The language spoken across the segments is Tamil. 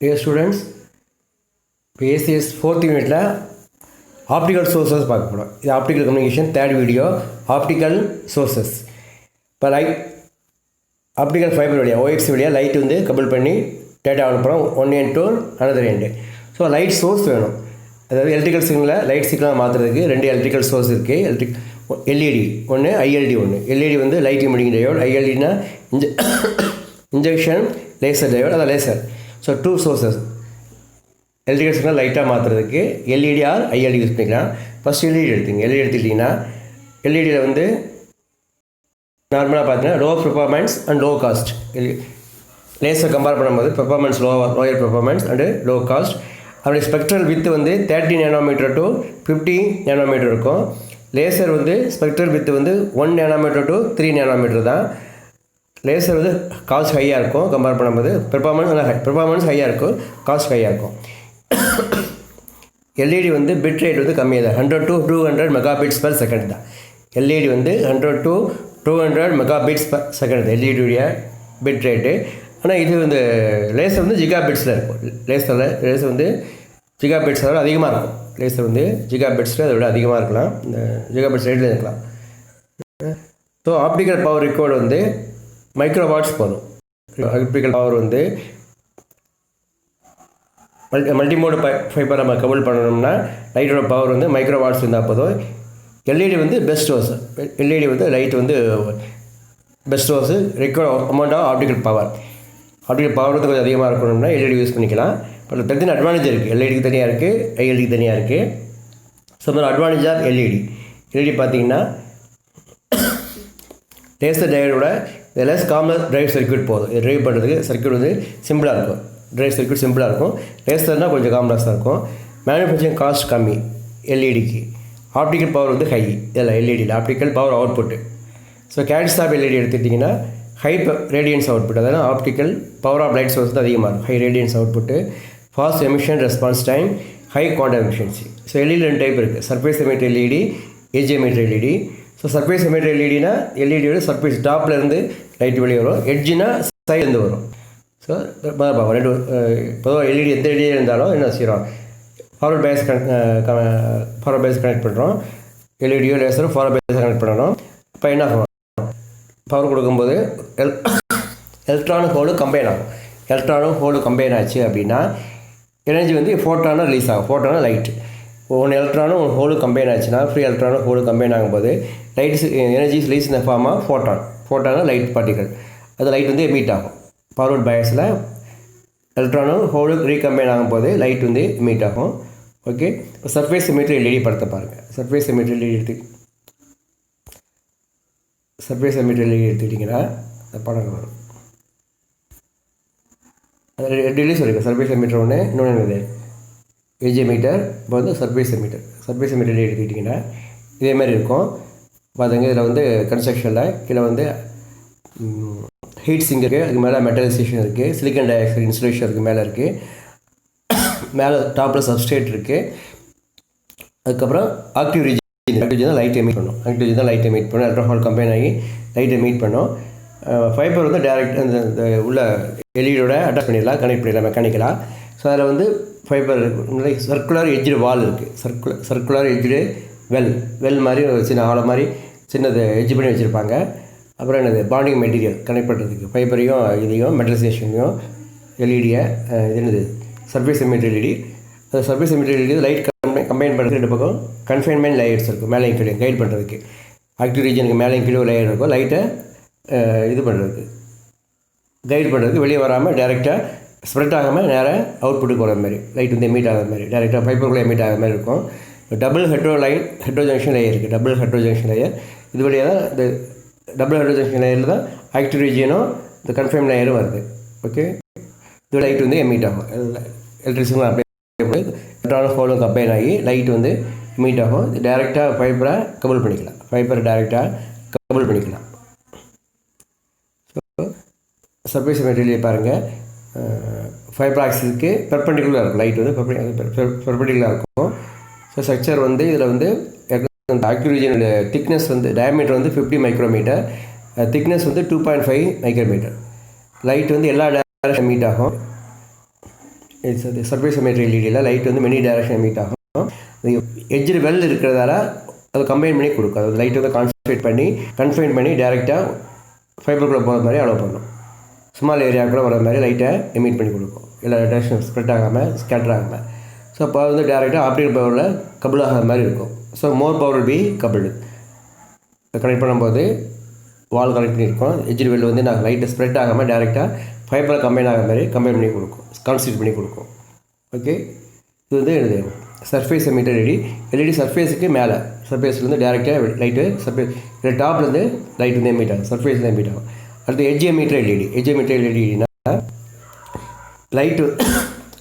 Dear students, PSCS 4th unit optical sources பார்க்க போறோம். இது optical communication third video optical sources. இப்போ optical fiber வழியா OX வழியா லைட் வந்து கபல் பண்ணி டேட்டா அனுப்புறோம் one end to another end. So light source வேணும். அதாவது எலக்ட்ரிக்கல் சிக்னலை லைட் சிக்னலாக மாற்றுறதுக்கு ரெண்டு எலக்ட்ரிக்கல் சோர்ஸ் இருக்குது. எல்இடி ஒன்று, ஐஎல்டி ஒன்று. எல்இடி வந்து லைட் எமிட்டிங் டயோட், ஐஎல்டினா இன்ஜெக்ஷன் லேசர் டயோட், அதான் laser. So two sources electrical signal லைட்டாக மாற்றுறதுக்கு எல்இடி ஆர் ஐஎல்டி யூஸ் பண்ணிக்கலாம். ஃபஸ்ட் எல்இடி எடுத்துங்க. எல்இடி எடுத்துக்கிட்டிங்கன்னா எல்இடியில் வந்து நார்மலாக பார்த்தீங்கன்னா low performance and low cost. Laser compare பண்ணும்போது performance lower performance and low cost. அப்படி ஸ்பெக்ட்ரல் வித்து வந்து 30 nanometer to 50 nanometer இருக்கும். லேசர் வந்து ஸ்பெக்ட்ரல் வித்து வந்து 1 nanometer to 3 nanometer தான். லேசர் வந்து காஸ்ட் ஹையாக இருக்கும் கம்பேர் பண்ணும்போது. பெர்ஃபார்மன்ஸ் ஹையாக இருக்கும், காஸ்ட் ஹையாக இருக்கும். எல்இடி வந்து பிட் ரேட் வந்து கம்மியாக தான், 100 to 200 megabits per second தான். எல்இடி வந்து 100 to 200 megabits per second எல்இடியுடைய பிட் ரேட்டு. ஆனால் இது வந்து லேசர் வந்து ஜிகாபிட்ஸில் இருக்கும். லேசர் வந்து ஜிகாபிட்ஸை விட அதிகமாக இருக்கும். லேசர் வந்து ஜிகாபிட்ஸில் அதை விட அதிகமாக இருக்கலாம், இந்த ஜிகாபிட்ஸ் ரேட்டில் இருக்கலாம். ஸோ ஆப்டிக்கல் பவர் ரெக்கார்டு வந்து மைக்ரோவாட்ஸ் போதும். ஆப்டிக்கல் பவர் வந்து மல்டிமோடு ஃபைபர் நம்ம கபல் பண்ணணும்னா லைட்டோட பவர் வந்து மைக்ரோவாட்ஸ் இருந்தால் போதும். எல்இடி வந்து பெஸ்ட் சோர்ஸ். எல்இடி வந்து லைட் வந்து best source. Record amount of optical power. Optical power வந்து கொஞ்சம் அதிகமாக இருக்கணும்னா எல்இடி யூஸ் பண்ணிக்கலாம். பட் தனித்தனி அட்வான்டேஜ் இருக்குது. எல்இடிக்கு தனியாக இருக்குது, ஐஎல்டிக்கு தனியாக இருக்குது. ஸோ மாதிரி அட்வான்டேஜ் ஆஃப் எல்இடி. எல்இடி பார்த்தீங்கன்னா லேசர் டயோடோட லெஸ் காம்ப்ளெக்ஸ் டிரைவ் சர்க்யூட் போதும். இது ட்ரைவ் பண்ணுறதுக்கு சர்க்யூட் வந்து சிம்பிளாக இருக்கும். டிரைவ் சர்க்யூட் சிம்பிளாக இருக்கும். லேசர்னால் கொஞ்சம் காம்ப்ளெக்ஸாக இருக்கும். மேனுஃபேக்சரிங் காஸ்ட் கம்மி எல்இடிக்கு. ஆப்டிக்கல் பவர் வந்து ஹை. இதில் எல்இடியில் optical power output. So gates of LED எடுத்துக்கிட்டிங்கன்னா ஹை ரேடியன்ஸ் அவுட்புட். அதாவது optical power of light source தான் அதிகமாக இருக்கும். High radiance output, fast emission response time, high quantum efficiency. So LED ரெண்டு டைப் இருக்குது. Surface emitter LED, edge emitter LED. So surface emitter எல்இடினா எல்இடியோட சர்ஃபேஸ் டாப்லேருந்து லைட் வெளியே வரும். எட்ஜினா சைட்லேருந்து வரும். ஸோ ரெண்டு பொதுவாக எல்இடி எந்த எல்இடி இருந்தாலும் என்ன செய்கிறோம், ஃபார்வர்ட் பேஸ் கனெக்ட் பண்ணுறோம். எல்இடியோ லேசரும் ஃபார்வர்ட் பேஸ் கனெக்ட் பண்ணணும். இப்போ என்ன ஆகும், பவர் கொடுக்கும்போது எலக்ட்ரானும் ஹோலும் கம்பைன் ஆகும். எலக்ட்ரானும் ஹோலும் கம்பைன் ஆச்சு அப்படின்னா எனர்ஜி வந்து ஃபோட்டானாக ரிலீஸ் ஆகும். ஃபோட்டானா லைட்டு. ஒன்று எலக்ட்ரானும் ஒரு ஹோலும் கம்பைன் ஆச்சுன்னா, ஃப்ரீ எலக்ட்ரானும் ஹோலும் கம்பைன் ஆகும்போது லைட் எனர்ஜி ரிலீஸ் இந்த ஃபார்ம் ஆஃப் ஃபோட்டான். ஃபோட்டானா லைட் பார்ட்டிகல். அது லைட் வந்து எமிட் ஆகும். ஃபார்வர்ட் பயஸில் எலக்ட்ரானும் ஹோலும் ரீகம்பைன் ஆகும்போது லைட் வந்து எமிட் ஆகும். ஓகே, இப்போ சர்ஃபேஸ் எமிட்டர் எல்இடி படத்தை பாருங்கள். சர்ஃபேஸ் எமிட்டர் எல்இடி எடுத்துக்கிட்டிங்கன்னா அந்த படம் வரும். அது ரெண்டுலேயும் சொல்லியிருக்கேன். சர்ஃபேஸ் எமிட்டர் ஒன்று, இன்னொன்று என்னது எட்ஜ் எமிட்டர். இப்போ வந்து சர்ஃபேஸ் எமிட்டர் எடுத்துக்கிட்டிங்கன்னா இதேமாதிரி இருக்கும். பார்த்துங்க, இதில் வந்து கன்ஸ்ட்ரக்ஷனில் கீழே வந்து ஹீட் சிங்க் இருக்குது, அதுக்கு மேலே மெட்டலைசேஷன் இருக்குது, சிலிக்கன் டை ஆக்சைடு இன்சுலேஷன் இருக்குது மேலே இருக்குது, மேலே டாப்பில் சப்ஸ்ட்ரேட் இருக்குது. அதுக்கப்புறம் ஆக்டிவ் ரீஜன் தான் லைட் எமிட் பண்ணும். ஆக்டிவ் தான் லைட் எமிட் பண்ணும். எலக்ட்ரான் ஹோல் கம்பைன் ஆகி லைட் எமிட் பண்ணும். ஃபைபர் வந்து டைரக்ட் அந்த உள்ள எல்இடியோட அட்டாச் பண்ணிடலாம், கனெக்ட் பண்ணிடலாம் மெக்கானிக்கலாக. ஸோ அதில் வந்து ஃபைபர் சர்க்குலர் எட்ஜு வால் இருக்குது. சர்க்குலர் எட்ஜு வெல் மாதிரி ஒரு சின்ன ஆழ மாதிரி சின்னது எட்ஜ் பண்ணி வச்சுருப்பாங்க. அப்புறம் என்னது பாண்டிங் மெட்டீரியல் கனெக்ட் பண்ணுறதுக்கு ஃபைபரையும் இதையும் மெட்டலைசேஷனையும் எல்இடியை இது என்னது சர்ஃபேஸ் எமிட்டர் எல்இடி. அந்த surface emitter LED light combine பண்ணுறது ரெண்டு பக்கம் கன்ஃபைன்மெண்ட் லேயர்ஸ் இருக்கும். மேலே கீழே கைட் பண்ணுறதுக்கு ஆக்டிவ் ரீஜனுக்கு மேலே கீழே லேயர் இருக்கும். லைட்டை இது பண்ணுறதுக்கு கைட் பண்ணுறதுக்கு வெளியே வராமல் டைரெக்டாக ஸ்ப்ரெட் ஆகாமல் நேராக அவுட்புட்டுக்கு வர மாதிரி லைட் வந்து எமிட் ஆகிற மாதிரி டைரெக்டாக ஃபைபருக்குள்ளே எமிட் ஆகிற மாதிரி இருக்கும். டபுள் ஹெட்ரோ ஜங்ஷன் லேயர் இருக்குது. டபுள் ஹெட்ரோ ஜங்ஷன் லேயர் இது வழியாக தான் இந்த டபுள் ஹெட்ரோ ஜங்ஷன் லேயரில் தான் ஆக்டிவ் ரீஜனும் இந்த கன்ஃபைன் லேயரும் வருது. ஓகே, இது லைட் வந்து எமிட் ஆகும். எலக்ட்ரிசிட்டி அப்படியே எலக்ட்ரானும் ஹோலும் கம்பைன் ஆகி லைட் வந்து எமிட் ஆகும். இது டைரெக்டாக ஃபைபரை கபல் பண்ணிக்கலாம். ஸோ சர்ஃபேஸ் மெட்டீரியல் பாருங்கள், ஃபைபர் ஆக்சிஸ்க்கு பெர்பெண்டிகுலராக இருக்கும். லைட் வந்து பெர்பெண்டிகுலராக இருக்கும். ஸோ ஸ்ட்ரக்சர் வந்து இதில் வந்து ஆக்டிவ் ரீஜனோட திக்னஸ் வந்து டயமீட்டர் வந்து 50 மைக்ரோமீட்டர், திக்னஸ் வந்து 2.5 மைக்ரோமீட்டர். லைட் வந்து எல்லா டைரக்ஷன் மீட் ஆகும். சர்ஃபேஸ் எமிட்டர் எல்இடியில் லைட் வந்து மெனி டைரக்ஷன் எமிட் ஆகும். எட்ஜில் வெல் இருக்கிறதால அதை கம்பைன் பண்ணி கொடுக்கும். அது லைட் வந்து கன்ஃபைன் பண்ணி டேரெக்டாக ஃபைபருக்குள்ளே போகிற மாதிரி அலோவ் பண்ணும். ஸ்மால் ஏரியாவுக்குள்ளே வர மாதிரி லைட்டை எமிட் பண்ணி கொடுக்கும். எல்லா டைரக்ஷன் ஸ்ப்ரெட் ஆகாமல் ஸ்கேட்டர் ஆகாமல். ஸோ அப்போ வந்து டேரெக்டாக ஆப்டிகல் பவரில் கபிள் ஆகிற மாதிரி இருக்கும். So more power be coupled connect பண்ணும்போது வால் கனெக்ட் பண்ணியிருக்கோம். எட்ஜில் வெல் வந்து நாங்கள் லைட்டை ஸ்ப்ரெட் ஆகாமல் டேரெக்டாக ஃபைபரில் கம்பைன் ஆகிற மாதிரி கம்பைன் பண்ணி கொடுக்கும், கான்ஸ்டியூட் பண்ணி கொடுக்கும். ஓகே, இது வந்து எழுது சர்ஃபேஸ் எமிட்டர் எல்இடி சர்ஃபேஸுக்கு மேலே சர்ஃபேஸ்லேருந்து டேரெக்டாக லைட்டு சர்ஃபேஸ் டாப்லேருந்து லைட் வந்து எமிட் ஆகும், சர்ஃபேஸில் எமிட் ஆகும். அடுத்து எட்ஜ் எமிட்டர் எல்இடினா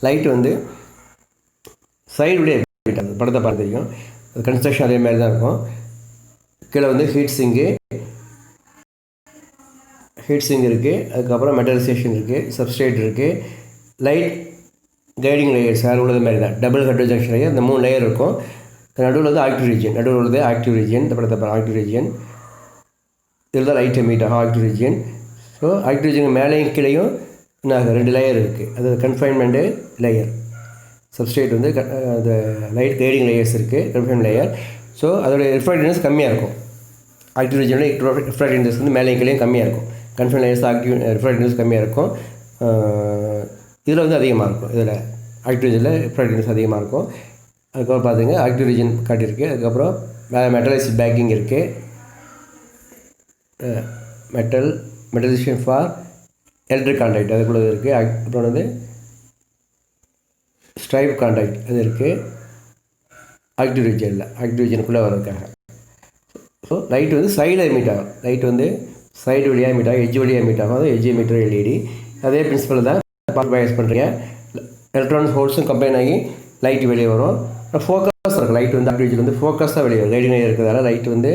லைட்டு வந்து சைடுடைய எமிட் ஆகும். படத்தை பார்த்து தெரியும். அது கன்ஸ்ட்ரக்ஷன் அதே மாதிரி தான் இருக்கும். கீழே வந்து ஹீட் சிங்க் இருக்குது, அதுக்கப்புறம் மெட்டலைசேஷன் இருக்குது, சப்ஸ்ட்ரேட் இருக்குது, லைட் கைடிங் லேயர்ஸ் வேறு உள்ளது மாதிரி தான். டபுள் ஹெட்ரோ ஜங்ஷன் லேயர், இந்த 3 லேயர் இருக்கும். நடுவில் வந்து ஆக்டிவ் ரீஜியன், நடுவில் உள்ளது ஆக்டிவ் ரீஜியன். இந்த படத்தை ஆக்டிவ் ரீஜியன், இதில் தான் லைட் எமிட் ஆகும் active region. So active region மேலேயும் கீழேயும் என்ன 2 லேயர் இருக்குது. அது கன்ஃபைன்மெண்ட்டு லேயர். சப்ஸ்ட்ரேட் வந்து அது லைட் கைடிங் லேயர்ஸ் இருக்குது, கன்ஃபைன் லேயர். ஸோ அதோடய ரிஃப்ராக்டிவ்னஸ் கம்மியாக இருக்கும். ஆக்டிவ் ரீஜியனில் ரிஃப்ராக்டிவ்னஸ் வந்து மேலேயும் கீழேயும் கம்மியாக இருக்கும். கன்ஃபைன் லேயர்ஸ் ஆக்டிவ் ரிஃப்ராக்டிவ்னஸ் கம்மியாக இருக்கும். இதில் வந்து அதிகமாக இருக்கும். இதில் ஆக்டிவ் ரீஜனில் ரிஃப்ராக்டிவ்னஸ் அதிகமாக இருக்கும். அதுக்கப்புறம் பார்த்துங்க ஆக்டிவ் ரீஜன் காட்டியிருக்கு. அதுக்கப்புறம் மெட்டலைஸ்ட் பேக்கிங் இருக்குது, மெட்டலைசேஷன் ஃபார் எலக்ட்ரிக் கான்டாக்ட் அதுக்குள்ளே இருக்குது. அப்புறம் வந்து ஸ்ட்ரைப் கான்டாக்ட் அது இருக்குது ஆக்டிவ் ரீஜனுக்குள்ளே வர்றதுக்காக. ஸோ லைட் வந்து சைடில் எமிட் ஆகும். லைட் வந்து சைடு வழியாக எமிட் ஆகும், எட்ஜ் வழியாக எமிட் ஆகும். அது எட்ஜ் எமிட்டர் எல்இடி. அதே பிரின்சிபல் தான் பயாஸ் பண்ணுறீங்க. எலக்ட்ரானிக்ஸ் ஹோல்ஸும் கம்பைன் ஆகி லைட் வெளியே வரும். ஃபோக்கஸ் இருக்கும். லைட் வந்து ஆக்டிவ் வந்து ஃபோக்கஸாக வெளியே வரும். கைடிங் இருக்கிறதால லைட் வந்து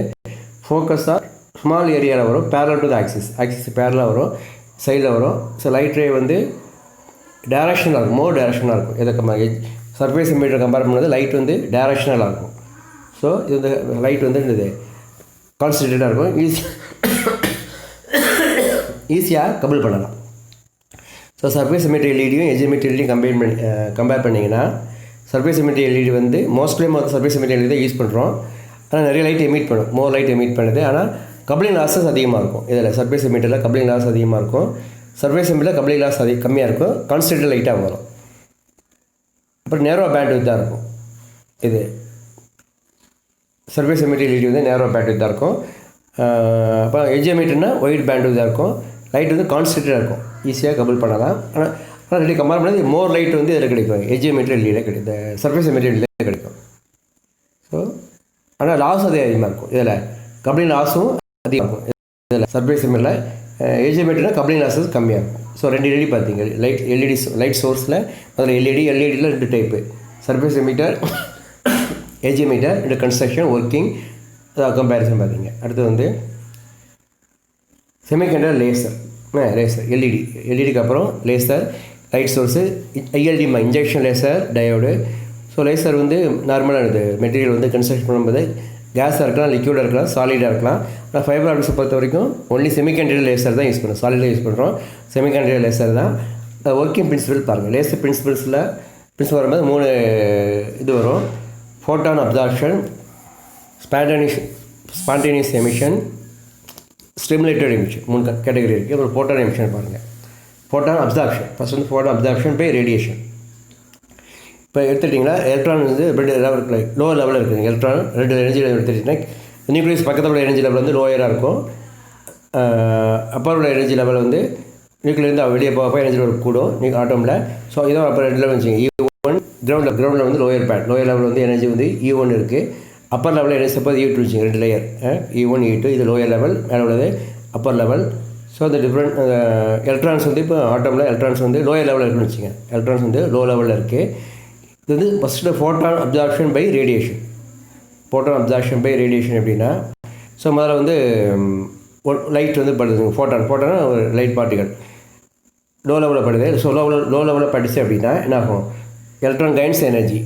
ஃபோக்கஸாக ஸ்மால் ஏரியாவில் வரும். பேரலல் டு த ஆக்சிஸ் பேரலாக வரும், சைடில் வரும். ஸோ லைட் ரே வந்து டைரக்ஷனாக இருக்கும், மோர் டைரக்ஷனாக இருக்கும். எதுக்கு சர்ஃபேஸ் எமிட்டர் கம்பேர் பண்ணுறது லைட் வந்து டைரக்ஷனலாக இருக்கும். ஸோ இது வந்து லைட் வந்து இது கான்சன்ட்ரேட்டாக இருக்கும். ஈஸியாக கபிள் பண்ணலாம். ஸோ சர்ஃபேஸ் எமிட்டர் எல்இடியும் எட்ஜ் எமிட்டர் எல்இடியும் கம்பேர் பண்ணிங்கன்னா சர்ஃபேஸ் எமிட்டர் எல்இடி வந்து மோஸ்ட்லி சர்ஃபேஸ் எமிட்டர் எல்இடி தான் யூஸ் பண்ணுறோம். ஆனால் நிறைய லைட் எமிட் பண்ணும், மோர் லைட் எமிட் பண்ணுது. ஆனால் கப்ளிங் லாஸஸ் அதிகமாக இருக்கும். இதில் சர்ஃபேஸ் எமிட்டரில் கப்ளிங் லாஸ் அதிகமாக இருக்கும். சர்ஃபேஸ் எமிட்டரில் கப்ளிங் லாஸ் கம்மியாக இருக்கும். கான்ஸ்டன்ட் லைட்டாக வரும். அப்புறம் நேரோ பேண்ட் வித் தான் இருக்கும். இது சர்ஃபேஸ் எமிட்டர் எல்இடி வந்து நேரோ பேண்ட் வித் தான் இருக்கும். அப்போ எட்ஜ் எமிட்டர்னா ஒயிட் பேண்ட் வித் தான் இருக்கும். லைட் வந்து கான்ஸ்டன்ட்டாக இருக்கும், ஈஸியாக கபிள் பண்ணலாம். ஆனால் ரெண்டு கம்பேர் பண்ணி மோர் லைட் வந்து இதில் கிடைக்கும், எட்ஜ் எமிட்டர் எல்இடியில் கிடைக்கும், இந்த சர்ஃபேஸ் எமிட்டர் எல்இடியில் கிடைக்கும். ஸோ ஆனால் லாஸ் அதே அதிகமாக இருக்கும். இதில் கப்ளிங் லாஸும் அதிகமாக இருக்கும். இதில் சர்ஃபேஸ் எமிட்டரில் எட்ஜ் எமிட்டர்னா கப்ளிங் லாஸஸ் கம்மியாக இருக்கும். ஸோ 2 எல்இடி பார்த்தீங்க, லைட் சோர்ஸில் அதில் எல்இடியில் 2 type, surface emitter, edge emitter, 2 construction working comparison பார்த்தீங்க. அடுத்து வந்து செமிகண்டக்டர் லேசர் எல்இடிக்கு அப்புறம் laser, light source, ILD injection laser, diode. So laser வந்து நார்மலானது மெட்டீரியல் வந்து கன்ஸ்ட்ரக்ட் பண்ணும்போது கேஸாக இருக்கலாம், லிக்யூடாக இருக்கலாம், சாலிடாக இருக்கலாம். ஆனால் ஃபைபர் ஆப்டிக்ஸை பொறுத்த வரைக்கும் ஒன்லி செமிகண்டக்டர் லேசர் தான் யூஸ் பண்ணுறோம், சாலிடாக யூஸ் பண்ணுறோம். செமிகண்டக்டர் லேசர் தான். ஒர்க்கிங் பிரின்சிபல் பாருங்கள். லேசர் பிரின்சிபல் வரும்போது 3 இது வரும். Photon absorption, spontaneous emission, stimulated emission, 3 category இருக்குது. அப்புறம் ஃபோட்டான் எமிஷன் பாருங்கள். ஃபோட்டான் அப்சார்ப்ஷன் ஃபஸ்ட் வந்து ஃபோட்டான் அப்சார்ப்ஷன் பை ரேடியேஷன். இப்போ எடுத்துட்டிங்கன்னா எலக்ட்ரான் வந்து 2 லெவல் லோவர் லெவலில் இருக்குது. எலக்ட்ரான் 2 எனர்ஜி லெவல் எடுத்துட்டிங்கன்னா நியூக்ளியஸ் பக்கத்தில் உள்ள எனர்ஜி லெவல் வந்து லோயராக இருக்கும். அப்போ உள்ள எனர்ஜி லெவல் வந்து நியூக்ளியர்லேருந்து வெளியே போக எனர்ஜி லெவல் கூடும் ஆட்டோமில். ஸோ இதான் அப்போ 2 லெவல் வச்சுங்க. E1 கிரவுண்டில் வந்து லோயர் லெவல் வந்து எனர்ஜி வந்து E1 இருக்குது. அப்பர் லெவலில் எனர்ஜி சப்போஸ் E2 வச்சுங்க, 2 லேயர் E1 E2. இது லோயர் லெவல், மேலே உள்ளது அப்பர் லெவல். ஸோ இந்த டிஃப்ரெண்ட் எலக்ட்ரான்ஸ் வந்து இப்போ ஆட்டோமில் எலக்ட்ரான்ஸ் வந்து லோயர் லெவலில் இருக்குன்னு வச்சுங்க. எலக்ட்ரான்ஸ் வந்து லோ லெவலில் இருக்குது. இது வந்து first photon absorption by radiation. Photon absorption by radiation எப்படின்னா, ஸோ முதல்ல வந்து லைட் வந்து படுதுங்க. ஃபோட்டானா ஒரு லைட் பார்ட்டிகல் லோ லெவலில் படுது. ஸோ லோ லெவலில் படிச்சு அப்படின்னா என்ன ஆகும், எலக்ட்ரான் கைன்ஸ் எனர்ஜி,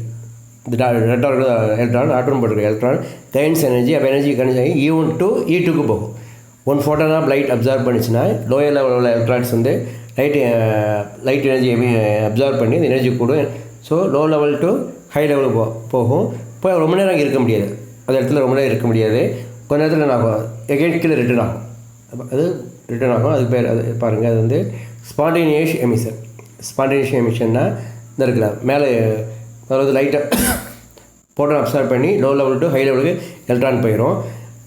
இந்த எலக்ட்ரான் ஆட்டம் போட்டிருக்க எலக்ட்ரான் கைன்ஸ் எனர்ஜி. அப்போ எனர்ஜி கன்ஸ் ஆகி E1 to E2க்கு போகும். 1 ஃபோட்டான் ஆஃப் லைட் அப்சார்ப் பண்ணிச்சுன்னா லோயர் லெவலில் உள்ள எலக்ட்ரான்ஸ் வந்து லைட் எனர்ஜி அப்சார்ப் பண்ணி இந்த எனர்ஜி கூடும். So low level to high level போகும். இப்போ ரொம்ப நேரம் அங்கே இருக்க முடியாது, அந்த இடத்துல ரொம்ப நேரம் இருக்க முடியாது. கொஞ்ச நேரத்தில் என்ன ஆகும், எகைன் கீழே ரிட்டர்ன் ஆகும். அது ரிட்டர்ன் ஆகும். அதுக்கு பேர் அது பாருங்கள், அது வந்து ஸ்பான்டேனியஸ் எமிஷன். ஸ்பான்டேனியஸ் எமிஷன்னா இந்த இருக்குல்ல மேலே, அதாவது லைட்டை போட்டோன் அப்சர்வ் பண்ணி லோ லெவல் டு ஹை லெவலுக்கு எலக்ட்ரான் போயிடும்.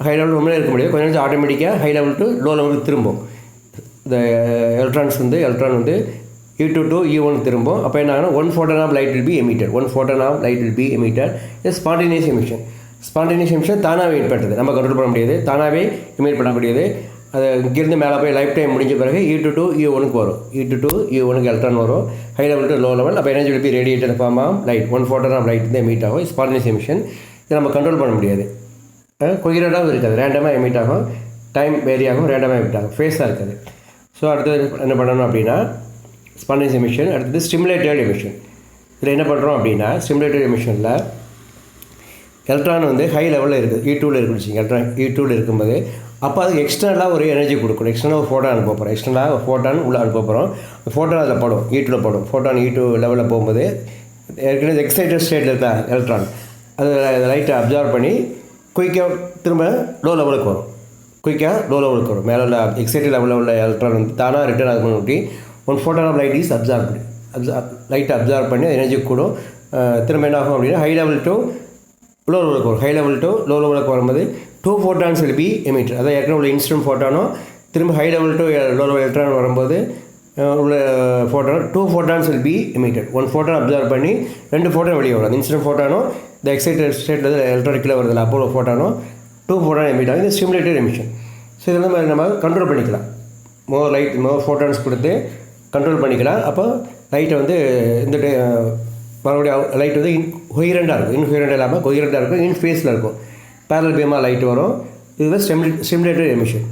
ஹை லெவல் ரொம்ப நேரம் இருக்க முடியாது, கொஞ்சம் நேரம் ஆட்டோமேட்டிக்காக ஹை லெவல் டு லோ லெவலுக்கு திரும்பும். இந்த எலக்ட்ரான் வந்து E2 to E1 திரும்பும். அப்போ என்ன ஆகுனா 1 photon of light will be emitted. 1 photon of light will be emitted. இது ஸ்பான்டேனியஸ் எமிஷன். ஸ்பான்டேனியஸ் எமிஷன் தானாகவே எமிட் பண்ணுறது, நம்ம கண்ட்ரோல் பண்ண முடியாது, தானாகவே எமிட் பண்ண முடியாது. அது இங்கேருந்து மேலே போய் லைஃப் டைம் முடிஞ்ச பிறகு E2 to E1க்கு வரும். E2 to E1க்கு எலக்ட்ரான் வரும், high level to low level. அப்போ energy will be radiated form of light. 1 photon of light வந்து எமிட் ஆகும். ஸ்பான்டேனியஸ் எமிஷன் இதை நம்ம கண்ட்ரோல் பண்ண முடியாது. கொயிரடாகவும் இருக்காது, ரேண்டமாக எமிட் ஆகும், டைம் வேரி ஆகும், ரேண்டமாக எமிட் ஆகும், ஃபேஸாக இருக்காது. ஸோ அடுத்தது என்ன பண்ணணும் அப்படின்னா ஸ்பான்டேனியஸ் எமிஷன். அடுத்தது ஸ்டிமுலேட்டட் எமிஷன். இதில் என்ன பண்ணுறோம் அப்படின்னா ஸ்டிமுலேட்டட் எமிஷனில் எலக்ட்ரான் வந்து ஹை லெவலில் இருக்குது, E2வில் இருக்குன்னு வச்சுங்க. எலக்ட்ரான் E2வில் இருக்கும்போது அப்போ அதுக்கு எக்ஸ்டர்னலாக ஒரு எனர்ஜி கொடுக்கணும். எக்ஸ்டர்னலாக ஒரு ஃபோட்டான் அனுப்ப போகிறோம். எக்ஸ்டர்னலாக ஒரு ஃபோட்டான் உள்ளே அனுப்ப போகிறோம். ஃபோட்டான் அதில் படும், E2வில் படும். ஃபோட்டான் E2 லெவலில் போகும்போது ஏற்கனவே எக்ஸைட்டட் ஸ்டேட்டில் இருக்க எலக்ட்ரான் அது லைட்டை அப்சார்வ் பண்ணி குயிக்காக திரும்ப லோ லெவலுக்கு வரும். குயிக்காக லோ லெவலுக்கு வரும். மேலே உள்ள எக்ஸைட்டட் லெவலில் உள்ள எலக்ட்ரான் வந்து தானாக ரிட்டர்ன் ஆகணும். அப்படி 1 photon of light is absorbed. லைட்டை அப்சார்வ் பண்ணி எனர்ஜி கூடும். திரும்ப என்ன ஆகும் அப்படின்னா ஹை லெவல் டு லோ லெவலுக்கு வரும். ஹை லெவல் டு லோ லெவலுக்கு வரும்போது 2 photons will be emitted. அதாவது ஏற்கனவே உள்ள இன்ஸ்டன்ட் ஃபோட்டானும் திரும்ப high level to low level electron வரும்போது உள்ள photon 2 photons will be emitted. 1 photon absorb பண்ணி 2 photon வெளியே வரும். அந்த இன்ஸ்டன்ட் ஃபோட்டானும் இந்த எக்ஸைட்டட் ஸ்டேட்டில் எலக்ட்ரான் கீழே வருதில்ல அப்போலோ ஃபோட்டானும் 2 photon எமிட் ஆகும். இது ஸ்டிமுலேட்டட் எமிஷன். ஸோ இதெல்லாம் நம்ம கண்ட்ரோல் பண்ணிக்கலாம். மோர் ஃபோட்டான்ஸ் கொடுத்து கண்ட்ரோல் பண்ணிக்கலாம். அப்போ லைட்டை வந்து இந்த மறுபடியும் லைட் வந்து கொயிரண்டாக இருக்கும், இன்கொயிரண்டாக இல்லாமல் கொயிரண்டாக இருக்கும், இன் ஃபேஸில் இருக்கும். பேரல் பீமாக லைட் வரும். இதுதான் stimulated emission.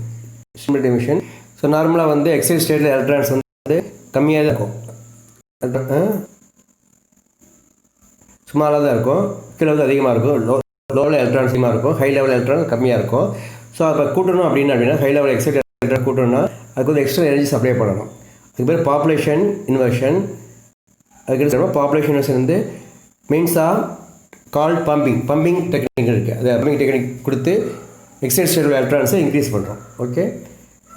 Stimulated emission. So நார்மலாக வந்து எக்ஸைட் ஸ்டேட்டில் எலக்ட்ரான்ஸ் வந்து கம்மியாக தான் இருக்கும், சுமாராக தான் இருக்கும். கீழே வந்து அதிகமாக இருக்கும். லோவில் எலக்ட்ரான்ஸ் அதிகமாக இருக்கும், ஹை லெவல் எலக்ட்ரான் கம்மியாக இருக்கும். ஸோ அப்போ கூட்டணும் அப்படின்னா ஹை லெவல் எக்ஸைட் எலக்ட்ரான் கூட்டணும்னா அதுக்கு வந்து எக்ஸ்ட்ரா எனர்ஜி சப்ளை பண்ணணும். அதுக்கு பேர் பாப்புலேஷன் இன்வர்ஷன். அதுக்கு பாப்புலேஷன் இன்வர்ஷன் வந்து means of called pumping technique இருக்குது. அது பம்பிங் டெக்னிக் கொடுத்து எக்ஸைட் ஸ்டேட் எலக்ட்ரான்ஸை இன்க்ரீஸ் பண்ணுறோம். ஓகே,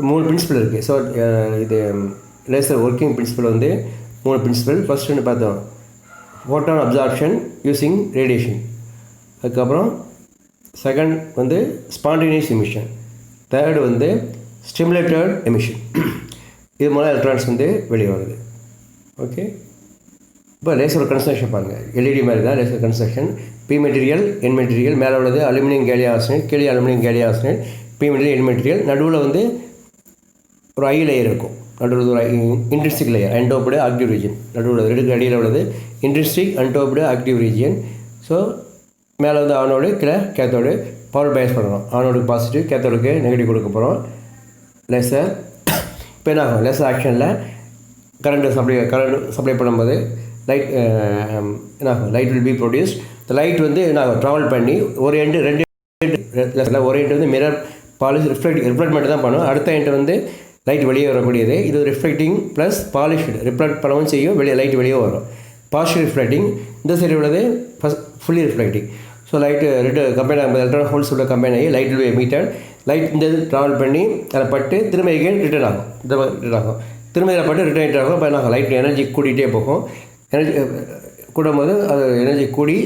3 பிரின்சிபல் இருக்குது. ஸோ இது லேசர் ஒர்க்கிங் பிரின்சிபல் வந்து 3 பிரின்சிபல். ஃபர்ஸ்ட் ஒன்று பார்த்தோம் ஃபோட்டான் அப்சார்ப்ஷன் யூஸிங் ரேடியேஷன். அதுக்கப்புறம் செகண்ட் வந்து ஸ்பான்டேனியஸ் எமிஷன். தேர்டு வந்து ஸ்டிமுலேட்டட் எமிஷன். இது மூலம் எலக்ட்ரான்ஸ் வந்து வெளியே வருது. ஓகே, இப்போ லேசர் கன்ஸ்ட்ரக்ஷன் பாருங்கள். எல்இடி மாதிரி தான் laser construction. P material, N material. மேலே உள்ளது அலுமினியம் கேலியம் ஆர்சனைட், கீழே aluminium gallium arsenide. P material, N material. நடுவில் வந்து ஒரு ஐ லேயர் இருக்கும். நடுவில் ஒரு intrinsic layer, undoped active region. நடுவில் ரெண்டுக்கு அடியில் உள்ளது intrinsic, undoped active region. So மேலே வந்து ஆனோடு கீழே கேத்தோடு பவர் பயஸ் பண்ணணும். ஆனோடுக்கு பாசிட்டிவ், கேத்தோடுக்கு நெகட்டிவ் கொடுக்க போகிறோம். லேசர் இப்போ என்ன ஆகும், லேசர் ஆக்ஷனில் கரண்ட் சப்ளை பண்ணும்போது லைட் என்ன ஆகும், லைட் வில் பி ப்ரொடியூஸ்ட். இந்த லைட் வந்து என்ன ஆகும், ட்ராவல் பண்ணி ஒரு எண்டு 2 ஒரு எண்டு வந்து மிரர் பாலிஷ் ரிஃப்ளெக்ட் மட்டும் தான் பண்ணும். அடுத்த எண்டு வந்து லைட் வெளியே வரக்கூடியது. இது ரிஃப்ளெக்டிங் ப்ளஸ் பாலிஷ்டு, ரிஃப்ளெக்ட் பண்ணவும் செய்யும், லைட் வெளியே வரும். Partial reflecting. இந்த சைடு உள்ளது fully reflecting. So light 2 combine ஆகும், எலக்ட்ரான் ஹோல்ஸ் உள்ள கம்பைன் ஆகி light will B emitted. Light இந்த இது ட்ராவல் பண்ணி அதில் பட்டு திரும்ப எகைன் ரிட்டர்ன் ஆகும். திரும்ப இதில் பட்டு ரிட்டர்ன் ஆகும். இப்போ என்ன ஆகும், லைட் எனர்ஜி கூட்டிகிட்டே போகும். எனர்ஜி கூடும்போது அது எனர்ஜி கூடி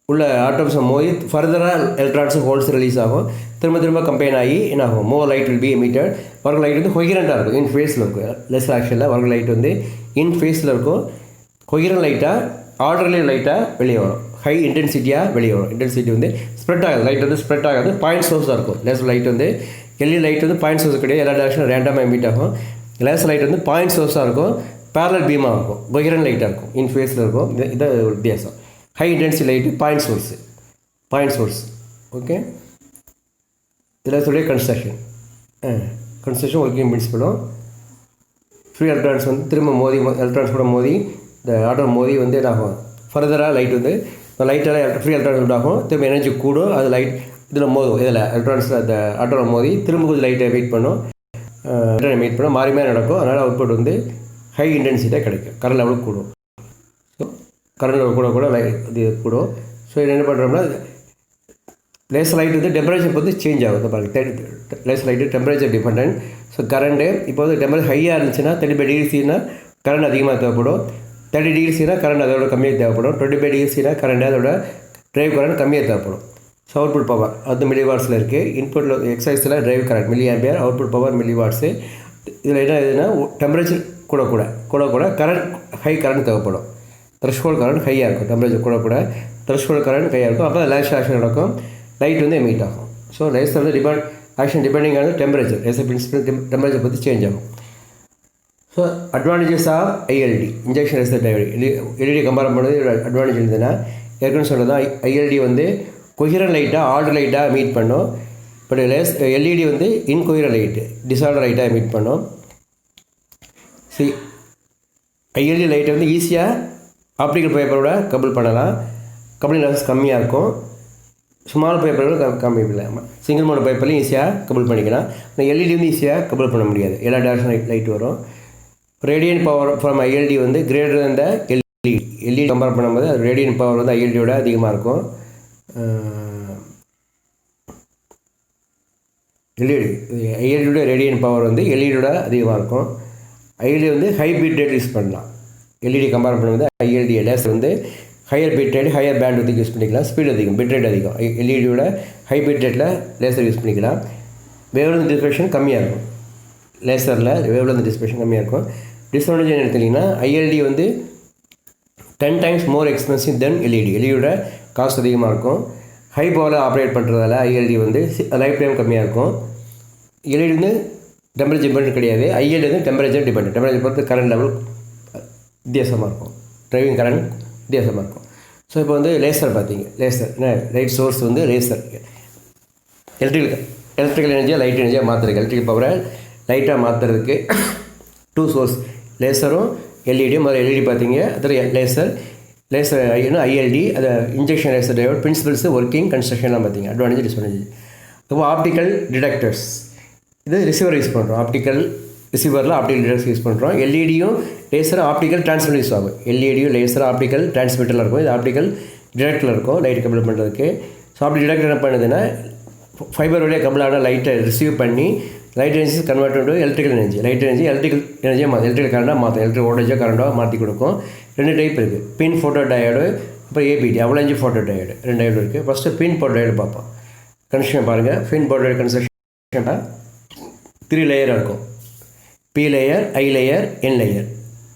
உள்ள ஆட்டம்ஸை மோதி ஃபர்தராக எலக்ட்ரான்ஸும் ஹோல்ஸ் ரிலீஸ் ஆகும். திரும்ப கம்பைன் ஆகி என்ன ஆகும், மோர் light will B emitted. Work light வந்து கொஹிரண்ட்டாக இருக்கும், இன் ஃபேஸில் இருக்கும். லேசர் ஆக்ஷனில் வர்க் லைட் வந்து இன் ஃபேஸில் இருக்கும். கொஹிரண்ட் லைட்டாக ஆர்டர்லி லைட்டாக வெளியே வரும், ஹை இன்டென்சிட்டியாக வெளியே வரும். இன்டென்சிட்டி வந்து ஸ்ப்ரெட் ஆகாது, லைட் வந்து ஸ்ப்ரெட் ஆகாது, பாயிண்ட் சோர்ஸாக இருக்கும். லேசர் லைட் வந்து எல்இடி லைட் வந்து பாயிண்ட் சோர்ஸ் கிடையாது, எல்லா டேரக்ஷனும் ரேண்டமாக எமிட் ஆகும். லேசர் லைட் வந்து பாயிண்ட் சோர்ஸாக இருக்கும், பேரலல் பீமாக இருக்கும், கொஹிரண்ட் லைட்டாக இருக்கும், இன் ஃபேஸில் இருக்கும். இதான் ஒரு வித்தியாசம். High intensity light point source. Okay, இதில் சொல்லிய கன்ஸ்ட்ரக்ஷன் ஒர்க்கிங் பிரின்சிபலும். ஃப்ரீ எலக்ட்ரான்ஸ் வந்து திரும்ப மோதி எலக்ட்ரான்ஸ் கூட மோதி இந்த ஆட்டோ மோதி வந்து என்ன ஆகும், ஃபர்தராக லைட் வந்து லைட்டால் ஃப்ரீ எலக்ட்ரான்ஸ் உண்டாகும். திரும்ப எனர்ஜி கூடும், அது லைட் இதில் மோதும். இதில் எலக்ட்ரான்ஸில் அந்த ஆட்டோவில் மோதி திரும்ப கொஞ்சம் லைட்டை வெயிட் பண்ணும். மீட் பண்ண மாறி மாறி நடக்கும். அதனால் அவுட்புட் வந்து ஹை இன்டென்சிட்டியாக கிடைக்கும், கரண்ட் லெவல் கூடும். ஸோ கரண்ட் லெவல் கூட இது கூடும். ஸோ இது என்ன பண்ணுறோம்னா லேசர் லைட் வந்து டெம்பரேச்சர் பொறுத்து சேஞ்ச் ஆகும். Laser light temperature depend. So current இப்போ வந்து டெம்பரேச்சர் ஹையாக இருந்துச்சுன்னா 35 டிகிரினா கரண்ட் அதிகமாக தேவைப்படும். 30 டிகிரினா கரண்ட் அதோட கம்மியாக தேவைப்படும். 25 டிகிரினா கரண்ட் அதோட டிரைவ் கரண்ட் கம்மியாக தேவைப்படும். ஸோ அவுட்புட் பவர் அது மில்லி வாட்ஸில் இருக்குது. இன்புட்டில் எக்ஸைஸில் drive current milli ampere, output power milli watts. இதில் என்ன இதுன்னா டெம்பரேச்சர் கூட கரண்ட் ஹை கரண்ட் தேவைப்படும். த்ரெஷ்ஹோல்ட் கரண்ட் ஹையாக இருக்கும், டெம்பரேச்சர் கூட த்ரெஷ்ஹோல்ட் கரண்ட் ஹையாக இருக்கும். அப்போ லேசர் ஆக்ஷன் நடக்கும், லைட் வந்து எமிட் ஆகும். ஸோ லேசர் வந்து action depending on temperature, laser principle temperature பற்றி சேஞ்ச் ஆகும். So advantages of ILD injection laser diode. LED compare பண்ணுறது அட்வான்டேஜ் இருந்ததுன்னா ஏற்கனவே சொல்கிறது தான், ஐஎல்டி வந்து கொஹிரன் லைட்டாக ஆர்டர் லைட்டாக மீட் பண்ணும். பட் எல்இடி வந்து இன்கொஹிரன் லைட்டு டிஸார்டர் லைட்டாக மீட் பண்ணும். ஐஎல்டி லைட்டை வந்து ஈஸியாக ஆப்டிக்கல் பேப்பரோட கபுள் பண்ணலாம். கபுளிங் லாசஸ் கம்மியாக இருக்கும். ஸ்மால் பேப்பரோட கம்மி இல்லை, சிங்கிள் மோட் பேப்பர்லையும் ஈஸியாக கபுள் பண்ணிக்கலாம். ஆனால் எல்இடி வந்து ஈஸியாக கபுள் பண்ண முடியாது, எல்லா டேரக்ஷன் லைட் வரும். ரேடியன்ட் பவர் ஃப்ரம் ஐஎல்டி வந்து கிரேட்டர் தன் த எல்இடி கம்பேர் பண்ணும்போது அது ரேடியன்ட் பவர் வந்து ஐஎல்டியோட அதிகமாக இருக்கும். ஐஎல்டியோட ரேடியன்ட் பவர் வந்து எல்இடியோட அதிகமாக இருக்கும். ஐஎல்டி வந்து ஹை பீட் ரேட் யூஸ் பண்ணலாம். எல்இடி கம்பேர் பண்ணும்போது ஐஎல்டி லேசர் வந்து higher bit rate higher band வந்து யூஸ் பண்ணிக்கலாம். ஸ்பீட் அதிகம், பிட் ரேட் அதிகம். எல்இடியோட ஹை பிட் ரேட்டில் லேசர் யூஸ் பண்ணிக்கலாம். வேவ்லென்த் டிஸ்பெக்ஷன் கம்மியாக இருக்கும். லேசரில் வேவ்லென்த் டிஸ்பெக்ஷன் கம்மியாக இருக்கும். டிஸ்அட்வான்டேஜ் என்ன எடுத்தீங்கன்னா ஐஎல்டி வந்து 10 times மோர் எக்ஸ்பென்சிவ் தென் எல்இடி. எல்இடியோட காஸ்ட் அதிகமாக இருக்கும். ஹை பவரில் ஆப்ரேட் பண்ணுறதால ஐஎல்டி வந்து லைஃப் டைம் கம்மியாக இருக்கும். எல்இடி வந்து டெம்பரேச்சர் டிபெண்ட் கிடையாது. ஐஎல்டி வந்து டெம்பரேச்சர் டிபெண்ட். டெம்பரேச்சர் பொறுத்து கரண்ட் லெவல் வித்தியாசமாக இருக்கும், டிரைவிங் கரண்ட் வித்தியாசமாக இருக்கும். ஸோ இப்போ வந்து லேசர் பார்த்தீங்க, லேசர் என்ன லைட் சோர்ஸ் வந்து லேசர் எலக்ட்ரிக்கல் எனர்ஜியாக லைட் எனர்ஜியாக மாற்றுறதுக்கு, எலக்ட்ரிக்கல் பவரை லைட்டாக மாற்றுறதுக்கு 2 சோர்ஸ் லேசரும் எல்இடியும். முதல்ல எல்இடி பார்த்தீங்க, அதில் லேசர் ஐஎல்டி, அதை injection laser diode principals working கன்ஸ்ட்ரக்ஷன்லாம் பார்த்தீங்க. Advantage disadvantage. இப்போ ஆப்டிக்கல் டிடெக்டர்ஸ் இது ரிசீவர் யூஸ் பண்ணுறோம். ஆப்டிக்கல் ரிசீவரில் ஆப்டிக்கல் டிடெக்டர்ஸ் யூஸ் பண்ணுறோம். எல்இடியும் லேசர் ஆப்டிக்கல் டிரான்ஸ்மிட்டர் யூஸ் ஆகும். எல்இடியும் லேசர் ஆப்டிக்கல் டிரான்ஸ்மிட்டரில் இருக்கும். இது ஆப்டிக்கல் டிடெக்டரில் இருக்கும், லைட் கபுள் பண்ணுறதுக்கு. ஸோ ஆப்டிக் டிடெக்டர் என்ன பண்ணுதுன்னா ஃபைபர் வழியாக கபுளான லைட்டை ரிசீவ் பண்ணி light energy convert to electrical energy. Light energy electrical electrical கரண்டாக மாற்றும், எலக்ட்ரிக் வோல்டேஜாக கரண்டாக மாற்றி கொடுக்கும். 2 டைப் இருக்குது, பின் ஃபோட்டோ டயோடு, அப்புறம் APD avalanche photo diode. 2 diode இருக்குது. ஃபஸ்ட்டு பின் போட்டோ டயோடு பார்ப்போம். கன்ஸ்ட்ரக்ஷன் பாருங்கள். பின் போட்டோ டயோடு கன்ஸ்ட்ரக்ஷன் 3 லேயராக இருக்கும். P layer, I layer, N layer.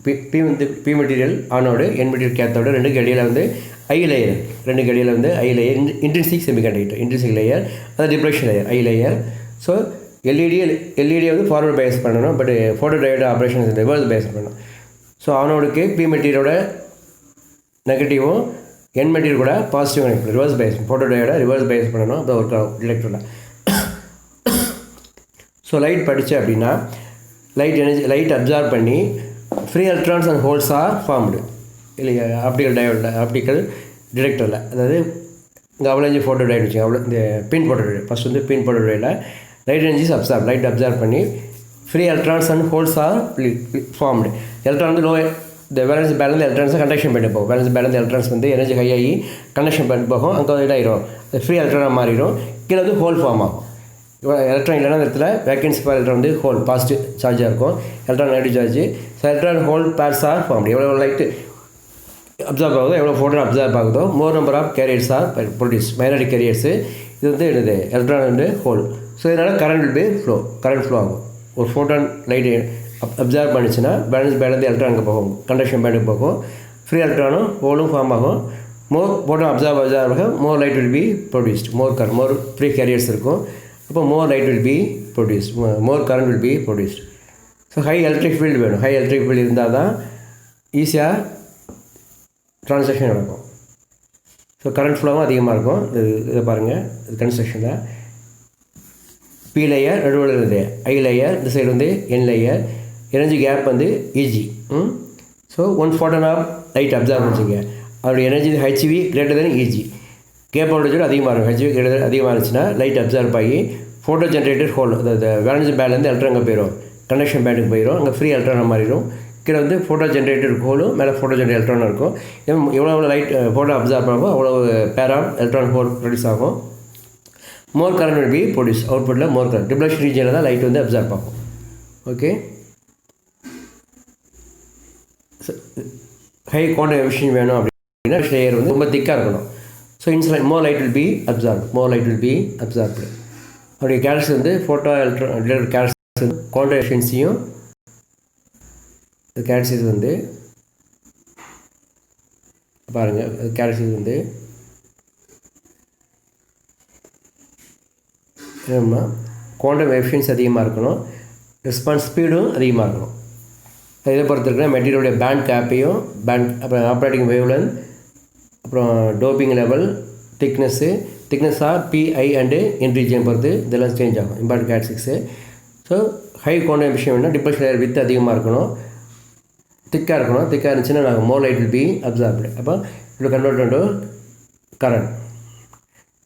B வந்து P material anode, N material cathode, 2க்கு இடையில் வந்து ஐ லேயர், 2க்கு இடையில் வந்து I layer, intrinsic semiconductor, intrinsic layer, அது depletion layer, I layer. So LED வந்து ஃபார்வர்ட் பயஸ் பண்ணணும், but photo diode operation reverse bias பண்ணணும். ஸோ ஆனோடுக்கு பி மெட்டீரியலோட நெகட்டிவும் என் மெட்டீரியல் கூட positive connect reverse bias, photo டயோட ரிவர்ஸ் பயஸ் பண்ணணும். அப்போ ஒர்க் ஆகும் டிடெக்டரில். ஸோ லைட் படித்தேன் அப்படின்னா லைட் எனர்ஜி லைட் அப்சார்ப் பண்ணி free electrons and holes are formed இல்லையா ஆப்டிக்கல் டயோடில், ஆப்டிக்கல் டிடெக்டரில். அதாவது இங்கே அவலஞ்சி ஃபோட்டோ டயோடு வச்சுங்க, இந்த பின் ஃபோட்டோ டயோடு. ஃபஸ்ட் வந்து பின் ஃபோட்டோ டயோடில் லைட் எனர்ஜிஸ் லைட் அப்சார்ப் பண்ணி free electrons and holes are formed. Electron வந்து இந்த வேலன்ஸ் பேலன்ஸ் எலக்ட்ரான்ஸை கண்டக்ஷன் பண்ணிட்டு போகும். வேலன்ஸ் பேலன்ஸ் எலக்ட்ரான்ஸ் வந்து எனர்ஜி ஹையாகி கண்டக்ஷன் பண்ணிட்டு போகும். அங்கே வந்து இதாகிடும், ஃப்ரீ எலக்ட்ரானாக மாறிடும். கீழே வந்து ஹோல் ஃபார்ம் ஆகும். எலக்ட்ரான் இல்லைனா இந்த இடத்துல வேக்கன்சி பேர் எலக்ட்ரான் வந்து ஹோல் பாசிட்டிவ் சார்ஜாக இருக்கும், electron negative charge. So electron hole pairs are formed. எவ்வளோ லைட் அப்சார்ப் ஆகுதோ, எவ்வளோ ஃபோட்டோ அப்சார்ப் ஆகுதோ, more number of carriers are produce, minority carriers. இது வந்து என்னது எலக்ட்ரான் வந்து ஹோல். ஸோ இதனால் கரண்ட் ஃப்ளோ ஆகும். ஒரு ஃபோட்டான் லைட் அப்சார்ப் பண்ணிச்சுன்னா பேலன்ஸ் எலக்ட்ரானுக்கு போகும், கண்டக்ஷன் பேண்டுக்கு போகும். ஃப்ரீ எலக்ட்ரானும் ஹோலும் ஃபார்ம் ஆகும். மோர் ஃபோட்டான் அப்சார்ப் ஆக more light will be produced, more free carriers இருக்கும். அப்போ more light will be produced, more current will be produced. So high electric field வேணும். ஹை எலக்ட்ரிக் ஃபீல்டு இருந்தால் தான் ஈஸியாக ட்ரான்சாக்ஷன் நடக்கும். ஸோ கரண்ட் ஃப்ளோவும் அதிகமாக இருக்கும். இதை பாருங்கள், இது கன்ஸ்ட்ரக்ஷனில் பி லேயர் நடுவில் இருக்குது, ஐ லேயர் இந்த சைடு வந்து என் லேயர். எனர்ஜி கேப் வந்து E G. So 1 photon of light absorb பண்ணிச்சிங்க, அதோடைய energy H V greater than E G. Gap வோல்டேஜோட அதிகமாக இருக்கும். ஹெச்வி கிரேட்டர் அதிகமாக இருந்துச்சுன்னா லைட் அப்சார்ப் ஆகி ஃபோட்டோ ஜென்ரேட்டட் ஹோல், அந்த வேலன்ஸ் பேண்ட்லேருந்து எலக்ட்ரான் அங்கே போயிடும், கண்டக்ஷன் பேண்டுக்கு போயிடும், அங்கே ஃப்ரீ எலக்ட்ரானாக மாறிடும். கீழே வந்து ஃபோட்டோ ஜென்ரேட்டட் ஹோலும் மேலே ஃபோட்டோ ஜென்ரேட் எலக்ட்ரான் இருக்கும். எவ்வளோ லைட் ஃபோட்டோ அப்சர்வ் ஆகும் அவ்வளோ பேரா எலக்ட்ரான் ஹோல் ப்ரொடியூஸ் ஆகும். மோர் கரண்ட் will be ப்ரொடியூஸ், அவுட்புட்டில் மோர் கரண்ட். டிப்ளஷன் ரீஜனில் தான் லைட் வந்து அப்சர்வ் ஆகும். ஓகே, ஹை குவாண்டம் எஃபிஷியன்சி வேணும் அப்படின்னா லேயர் வந்து ரொம்ப திக்காக இருக்கணும். So insulate more light will be absorbed. அப்படி கேல்ஸ் வந்து ஃபோட்டோ எலக்ட்ரான் கேல்ஸ் குவாண்டம் எஃபிஷியன்சியும் கேல்சியஸ் வந்து பாருங்கள், கேல்சியஸ் வந்து என்னன்னா குவாண்டம் எஃபிஷியன்சி அதிகமாக இருக்கணும், ரெஸ்பான்ஸ் ஸ்பீடும் அதிகமாக இருக்கணும். இதை பொறுத்த இருக்கிற மெட்டீரியலுடைய பேண்ட் கேப்பையும் அப்புறம் ஆப்ரேட்டிங் வேவ்லென்த், அப்புறம் டோப்பிங் லெவல், திக்னஸ்ஸாக பிஐ அண்டு என்ரீஜியன் பொறுத்து இதெல்லாம் சேஞ்ச் ஆகும் important characteristics. So high quantum efficiency depletion layer width அதிகமாக இருக்கணும், திக்காக இருக்கணும். திக்காக இருந்துச்சுன்னா நாங்கள் more light will be absorbed. அப்போ இட் கன்வெர்ட் டு கரண்ட்.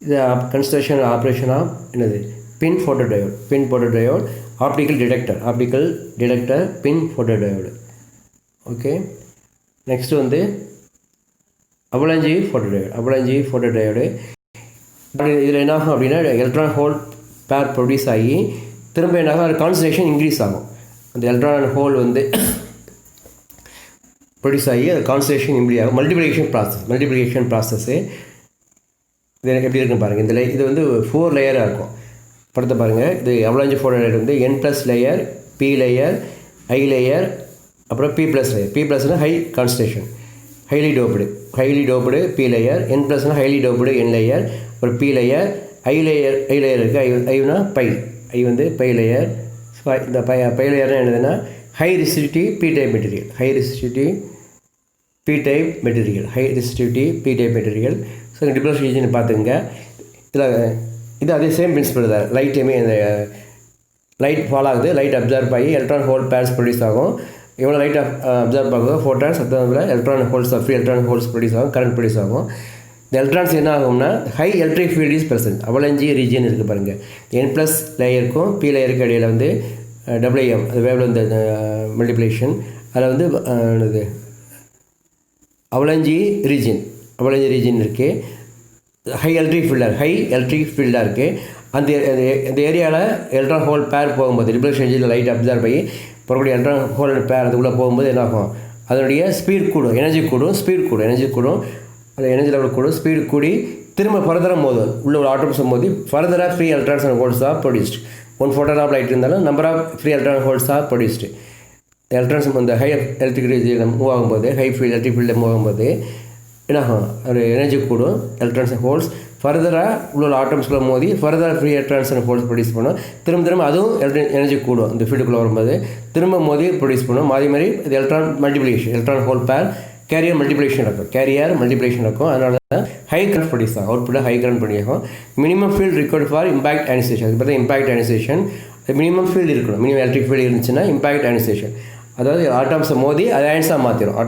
இது கன்ஸ்ட்ரக்ஷன் ஆப்ரேஷன் ஆஃப் என்னது PIN photo diode, optical detector PIN photo diode. Okay, next வந்து அவலாஞ்சி ஃபோட்டோ டயோடு. இதில் என்ன ஆகும் அப்படின்னா எலக்ட்ரான் ஹோல் பேர் ப்ரொடியூஸ் ஆகி திரும்ப என்னாகும், அது கான்சன்ட்ரேஷன் இன்க்ரீஸ் ஆகும். அந்த எலக்ட்ரான் ஹோல் வந்து ப்ரொடியூஸ் ஆகி அது கான்சன்ட்ரேஷன் இம்ப்ரூவ் ஆகும். மல்டிப்ளிகேஷன் ப்ராசஸ்ஸு இது எப்படி இருக்குன்னு பாருங்கள். இது வந்து 4 லேயராக இருக்கும். படத்தை பாருங்கள். இது அவலாஞ்சி ஃபோட்டோ டயோடு வந்து N+ layer, P layer, I layer, அப்புறம் P+ லேயர். P+னா high concentration, highly doped P layer, N+னா ஹைலி டோப்டு N லேயர், அப்புறம் P லேயர், I லேயர் இருக்குது. ஐனா I வந்து பை லேயர். ஸோ இந்த பை லேயர்னா என்னதுன்னா high resistivity P type material. So depletion region பார்த்துங்க. இது அதே சேம் பிரின்சிபல் தான். லைட்டுமே இந்த லைட் ஃபால் ஆகுது, லைட் அப்சர்வ் ஆகி எலக்ட்ரான் ஹோல் பேர்ஸ் ப்ரொடியூஸ் ஆகும். எவ்வளோ லைட் அப்சர்வ் ஆகுதோ ஃபோட்டான்ஸ் அதுல electron holes free electron holes produce ஆகும், கரண்ட் ப்ரொடியூஸ் ஆகும். இந்த எலக்ட்ரான்ஸ் என்ன ஆகும்னா high electric field is present. Avalanche region இருக்குது பாருங்கள். N+ லேயருக்கும் P லேயருக்கு இடையில் வந்து WM அது வேவ்ல இந்த மல்டிப்ளிகேஷன் அதில் வந்து இது அவலாஞ்சி ரீஜன் இருக்குது. ஹை எலக்ட்ரிக் ஃபீல்டாக இருக்குது. அந்த ஏரியாவில் எலக்ட்ரான் ஹோல் பேர் போகும்போது டிப்ளஷன் ரீஜனில் லைட் அப்சர்வ் ஆகி புறக்கூடிய எலக்ட்ரான் ஹோல் பேர் அதுக்குள்ளே போகும்போது என்ன ஆகும், அதனுடைய ஸ்பீட் கூடும், எனர்ஜி கூடும், அந்த எனர்ஜி லெவல் கூடும், ஸ்பீடு கூடி திரும்ப ஃபர்தராக மோதும் உள்ள ஒரு ஆட்டம்ஸ் மோதி ஃபர்தராக free electrons and holes are produced. 1 photon of light இருந்தாலும் number of free electron holes are produced. Electrons இந்த ஹை எலக்ட்ரிக் ரீஜனில் மூவ் ஆகும்போது எலக்ட்ரிக் ஃபீல்டில் மூவ் ஆகும்போது என்னாகும், ஒரு எனர்ஜி கூடும், எலக்ட்ரான்ஸ் அண்ட் ஹோல்ஸ் ஃபர்தராக உள்ள ஆட்டம்ஸ்குள்ளே மோதி ஃபர்தராக free electrons and holes produce பண்ணும். திரும்ப அதுவும் எனர்ஜி கூடும், இந்த ஃபீல்டுக்குள்ளே வரும்போது திரும்ப மோதி ப்ரொடியூஸ் பண்ணும். மாதிரி இது எலக்ட்ரான் ஹோல் பேர் கேரியர் மல்டிப்ளிகேஷன் இருக்கும். அதனால தான் ஹை கரண்ட் ப்ரொடியூஸ் ஆகும், அவுட்புட்டில் ஹை கரண்ட் ப்ரொடியூஸ் ஆகும். Minimum field required for impact ionisation. அது பார்த்தா இம்பாக்ட் அயனைசேஷன் மினிமம் ஃபீல்டு இருக்கணும். மினிமம் எலக்ட்ரிக் ஃபீல்டு இருந்துச்சுன்னா இம்பாக்ட் அயனைசேஷன், அதாவது ஆட்டம்ஸை மோதி அது அயன்ஸாக மாற்றிடும்.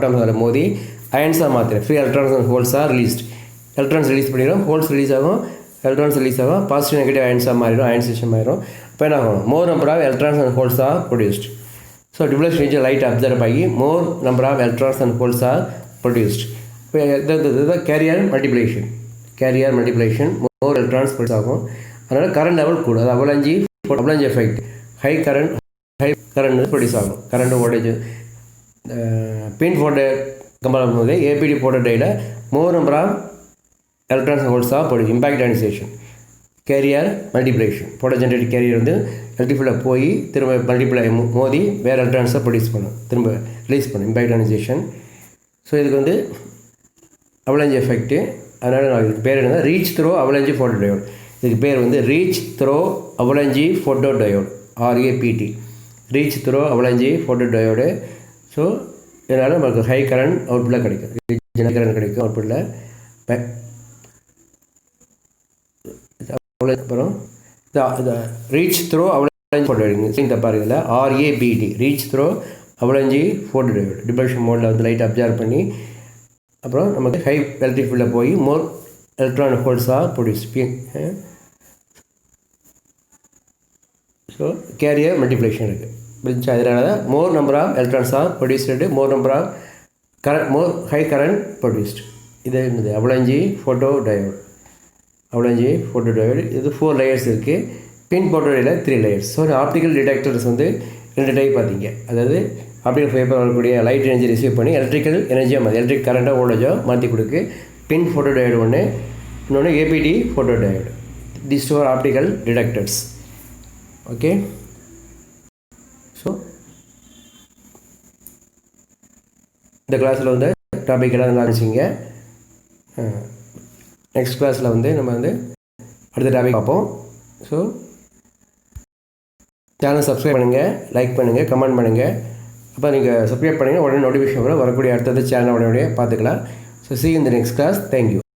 Free electrons and holes R released. Electrons release பண்ணிடும், ஹோல்ஸ் ரிலீஸ் ஆகும், எலக்ட்ரான்ஸ் ரிலீஸ் ஆகும், பாசிட்டிவ் நெகட்டிவ் அயன்ஸாக மாறிடும், அயனைசேஷன் ஆயிடும். இப்போ என்ன ஆகும், மோர் number of electrons and holes are produced. So depletion region light observe ஆகி more number of electrons and holes are produced. இப்போ இதுதான் carrier multiplication, more electrons produce ஆகும். அதனால் கரண்ட் லெவல் கூடும். அது avalanche effect. High current produce ஆகும். Current voltage PIN photo compare பண்ணும்போது APD ஃபோட்டோ டையில் more number of electrons holes of produce. Impact ionization, carrier multiplication. Photo generate carrier வந்து எலக்ட்ரிக் ஃபீல்டில் போய் திரும்ப மல்டிப்ளை மோதி வேறு எலக்ட்ரான்ஸை ப்ரொடியூஸ் பண்ணும், திரும்ப ரிலீஸ் பண்ணும், இம்பாக்ட் அயனைசேஷன். ஸோ இதுக்கு வந்து அவலாஞ்சி எஃபெக்ட்டு. அதனால் நான் இதுக்கு பேர் என்ன, reach through avalanche photo diode. இதுக்கு பேர் வந்து reach through avalanche photo diode, RAPT, reach through avalanche photo diode. So இதனால் நமக்கு ஹை கரண்ட் அவுட்புட்டில் கிடைக்கும், கரண்ட் கிடைக்கும் அவுட்புட்டில். அப்புறம் ரீச் த்ரோ அவலாஞ்சி ஃபோட்டோ இந்த பாருங்கள் RAPT, reach through avalanche photo diode. Depletion மோடில் வந்து லைட் அப்சர்வ் பண்ணி அப்புறம் நமக்கு ஹை எலக்ட்ரிக் ஃபீல்டில் போய் more electron holes are produce. So carrier multiplication இருக்குது. புரிஞ்சா? அதனால தான் more number of electrons are produced, more number of more high current produced. இது என்னது avalanche photo diode. Avalanche photo diode இது 4 லேயர்ஸ் இருக்குது. பின் ஃபோட்டோடையில் 3 லேயர்ஸ். ஸோ ஆப்டிக்கல் டிடெக்டர்ஸ் வந்து 2 டைப் பார்த்தீங்க. அதாவது ஆப்டிக்கல் ஃபைபர் வரக்கூடிய லைட் எனர்ஜி ரிசீவ் பண்ணி எலக்ட்ரிக்கல் எனர்ஜியாக மாற்றி எலக்ட்ரிக் கரண்ட்டாக வோல்டேஜோ மாற்றி கொடுக்கு. பின் ஃபோட்டோ டயோடு ஒன்று, இன்னொன்று APD photo diode. these two are optical detectors. Okay, so இந்த கிளாஸில் வந்து டாபிக் எல்லாம் நல்லா இருந்துச்சுங்க. நெக்ஸ்ட் கிளாஸில் வந்து நம்ம வந்து அடுத்த டாபிக் பார்ப்போம். ஸோ சேனல் சப்ஸ்கிரைப் பண்ணுங்கள், லைக் பண்ணுங்கள், கமெண்ட் பண்ணுங்கள். அப்போ நீங்கள் சப்ஸ்கிரைப் பண்ணிங்கன்னா உடனே நோட்டிஃபிகேஷன் வரும், வரக்கூடிய அடுத்தது சேனல் உடனே பார்த்துக்கலாம். So see you in the next class. Thank you.